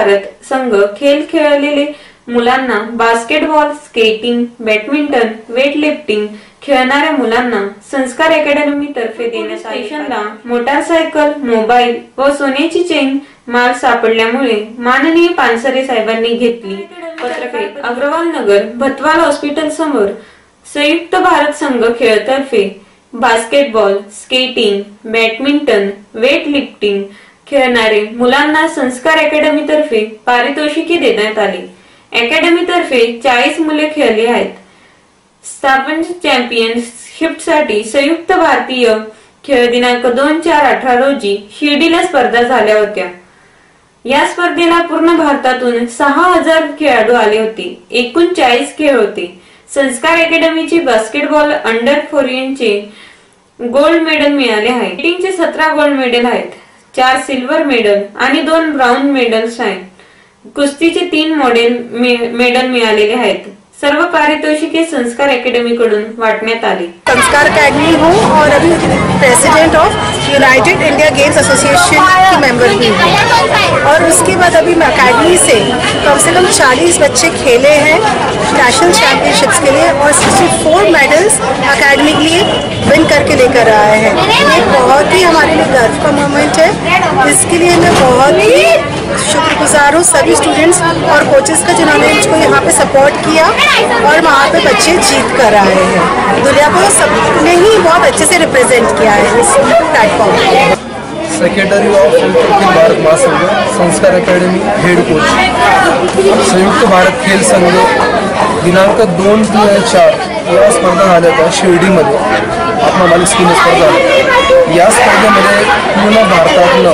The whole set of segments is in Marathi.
भारत संघ खेळ खेळलेले मुलांना बास्केटबॉल, स्केटिंग, बॅडमिंटन, वेटलिफ्टिंग खेळणाऱ्या मुलांना संस्कार अकॅडमी तर्फे देण्यात स्टेशनला मोटारसायकल, मोबाईल व सोन्याची चेन माल सापडल्यामुळे माननीय पानसरे साहेबांनी घेतली पत्रके अग्रवाल नगर भतवाल हॉस्पिटल समोर संयुक्त भारत संघ खेळ तर्फे बास्केटबॉल, स्केटिंग, बॅडमिंटन, वेटलिफ्टिंग खेळणारे मुलांना संस्कार अकॅडमी तर्फे पारितोषिके देण्यात आली। अकॅडमी तर्फे 40 मुले खेळली आहेत। स्थापन चॅम्पियनशिपसाठी संयुक्त भारतीय खेळ दिनांक 2/4/18 रोजी शिर्डीला स्पर्धा झाल्या होत्या। या स्पर्धेला पूर्ण भारतातून 6000 खेळाडू आले होते। एकूण 40 खेळ होते। संस्कार अकॅडमीचे बास्केटबॉल अंडर 14 गोल्ड मेडल मिळाले आहे। स्केटिंगचे 17 गोल्ड मेडल आहेत, 4 सिल्वर मेडल आणि 2 ब्राउन मेडल्स आहेत। कुस्तीचे 3 मेडल मिळालेले आहेत। सर्व पारितोषिके संस्कार अकॅडमी कडून वाटण्यात आली। संस्कार अकेडमी हूँ और अभी president of United India games association की मेंबर भी हूँ। और उसके बाद अभी मैं अकेडमी से कम 40 बच्चे खेले हैं नेशनल चैम्पियनशिप्स के लिए और 64 मेडल्स अकेडमी के लिए विन करके लेकर आए हैं। ये बहुत ही हमारे लिए गर्व का मोमेंट है। इसके लिए मैं बहुत ही शुक्रगुजार हूँ सभी स्टूडेंट्स और कोचेस का जिन्होंने मुझको यहाँ पे सपोर्ट किया और वहाँ पे बच्चे जीत कर आए हैं। दुनिया को सबने ही बहुत अच्छे से रिप्रेजेंट किया है इस प्लेटफॉर्म पर। सेक्रेटरी ऑफ अखिल भारत महासंघ संस्कार अकॅडमी हेड कोच संयुक्त भारत खेल संघ दिनांक 2/4 या स्पर्धा झाल्या होत्या शिर्डीमध्ये। आत्ममालिक स्कीम स्पर्धा या स्पर्धेमध्ये पूर्ण भारतातून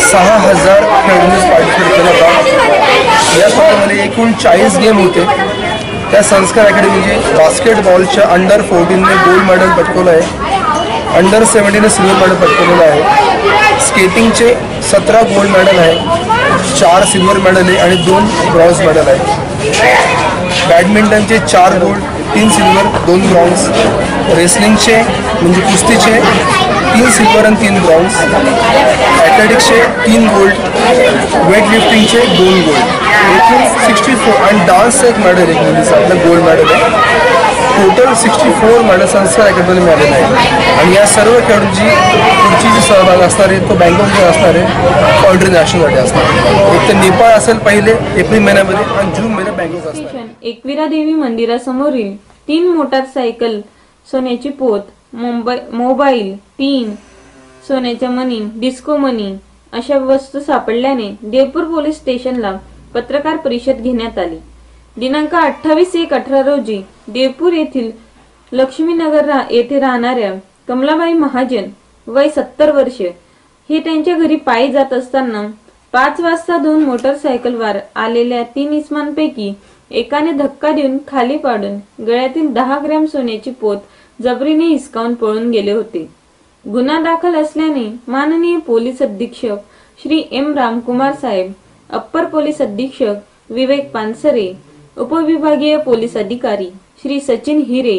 6000 खेळाडूंनी पार्टिसिपेट केला होता। या स्पर्धेमध्ये एकूण 40 गेम होते। त्या संस्कार अकॅडमीचे बास्केटबॉलच्या अंडर 14ने गोल्ड मेडल पटकवलं आहे, अंडर 17ने सिल्वर मेडल पटकवलेलं आहे। स्केटिंगचे 17 गोल्ड मेडल आहे, 4 सिल्वर मेडल आहे आणि 2 ब्रॉन्झ मेडल आहे। बॅडमिंटनचे 4 गोल्ड, 3 सिल्वर, 2 ब्रॉन्झ। रेसलिंगचे म्हणजे कुस्तीचे 3 सिल्वर आणि 3 ब्रॉन्झ। ॲथलेटिक्सचे 3 गोल्ड, वेटलिफ्टिंगचे 2 गोल्ड, एकूण 64 आणि डान्सचं एक मेडल एक मुलीचं आपलं गोल्ड मेडल आहे। टोटल 64 मेडल संस्कार अकॅडमीला मिळालेले आहे। आणि या सर्व खेळाडूंची पुढची जी सहभाग असणार आहे तो बँकॉकमध्ये असणार आहे, कॉन्ट्री नॅशनलसाठी असणार आहे। एक तर नेपाळ असेल पहिले एप्रिल महिन्यामध्ये आणि जून महिन्यात बँकॉक असणार। एकविरा देवी मंदिरासमोरील 3 मोटारसायकल, सोन्याची पोत, मोबाईल, 3 सोन्याच्या मणी, डिस्को मनी अशा वस्तू सापडल्याने देवपूर पोलीस स्टेशनला पत्रकार परिषद घेण्यात आली। दिनांक 28/1/18 रोजी देवपूर येथील लक्ष्मीनगर येथे राहणाऱ्या कमलाबाई महाजन वय 70 वर्ष हे त्यांच्या घरी पायी जात असताना 5 वाजता 2 मोटारसायकलवर आलेल्या 3 इसमांपैकी एकाने धक्का देऊन खाली पाडून गळ्यातील 10 ग्रॅम सोन्याची पोत जबरीने हिसकावून पळून गेले होते। गुन्हा दाखल असल्याने माननीय पोलीस अधीक्षक श्री एम रामकुमार साहेब, अप्पर पोलीस अधीक्षक विवेक पानसरे, उपविभागीय पोलीस अधिकारी श्री सचिन हिरे,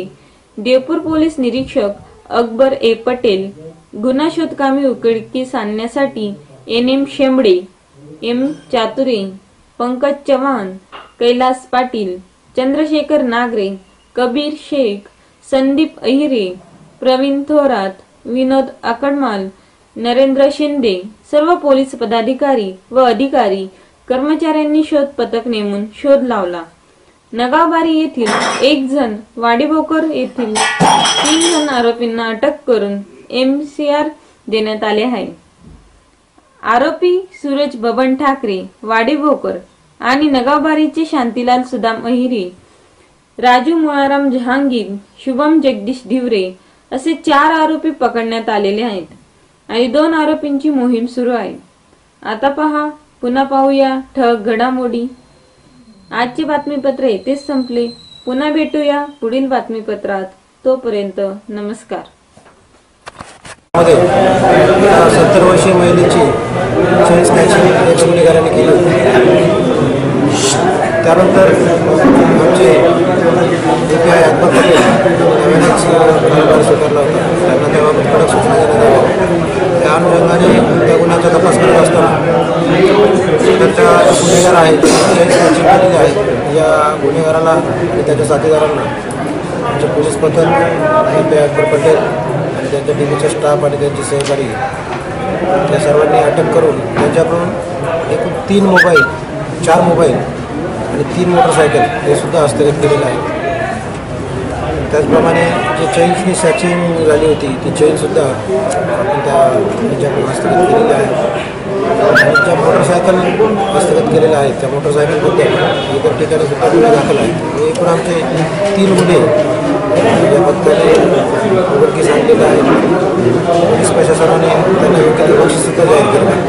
देवपूर पोलीस निरीक्षक अकबर ए पटेल, गुन्हा शोधकामी उघडकीस आणण्यासाठी NM शेंबडे, M चातुरे, पंकज चव्हाण, कैलास पाटील, चंद्रशेखर नागरे, कबीर शेख, संदीप अहिरे, प्रवीण थोरात, विनोद आकडमाल, नरेंद्र शिंदे सर्व पोलीस पदाधिकारी व अधिकारी कर्मचाऱ्यांनी शोध पथक नेमून शोध लावला। नगावबारी येथील 1 जण, वाडीभोकर येथील 3 जण आरोपींना अटक करून MCR देण्यात आले आहे। आरोपी सूरज बबन ठाकरे, वाडीभोकर आणि नगावबारीचे शांतीलाल सुदाम अहिरे, राजू मुळाराम जहांगीर, शुभम जगदीश धिवरे असे 4 आरोपी पकडण्यात आलेले आहेत आणि 2 आरोपींची मोहीम सुरू आहे। आता पुन्हा पाहूया ठळक घडामोडी। आजचे बातमीपत्र येथेच संपले। पुन्हा भेटूया पुढील बातमीपत्रात। तोपर्यंत नमस्कार। 70 वर्षीय महिलेची चेन स्नॅचिंग एका गुन्हेगाराने केली होती। त्यानंतर आमचे DPI अकबर पटेल यांनी स्वीकारला होता। त्यांना तेव्हा कडक सूचना देण्यात आल्या। अनुषंगाने त्या गुन्ह्याचा तपास करत असताना तर त्या गुन्हेगार आहेत चेन स्नॅचिंग केलेली आहे. या गुन्हेगाराला आणि त्याच्या साथीदारांना आमचे पोलीस पथक MP अकबर पटेल आणि त्यांच्या टीमचा स्टाफ आणि त्यांचे सहकारी त्या सर्वांनी अटक करून त्यांच्याकडून एकूण 4 मोबाईल आणि 3 मोटरसायकल हे सुद्धा हस्तगत केलेलं आहे. त्याचप्रमाणे जे चेन्सनी स्नॅचिंग झाली होती ती चेनसुद्धा आपण त्यांच्याकडून हस्तगत केलेली आहे. आणि ज्या मोटरसायकल हस्तगत केलेल्या आहेत त्या मोटरसायकलबद्दल इतर ठिकाणी सुद्धा गुन्हे दाखल आहेत. एकूण आमचे 3 गुन्हे या पथकाने उघडकीस आणलेले आहेत. पोलीस प्रशासनाने त्यांना योग्य बक्षीस सुद्धा जाहीर केलं आहे.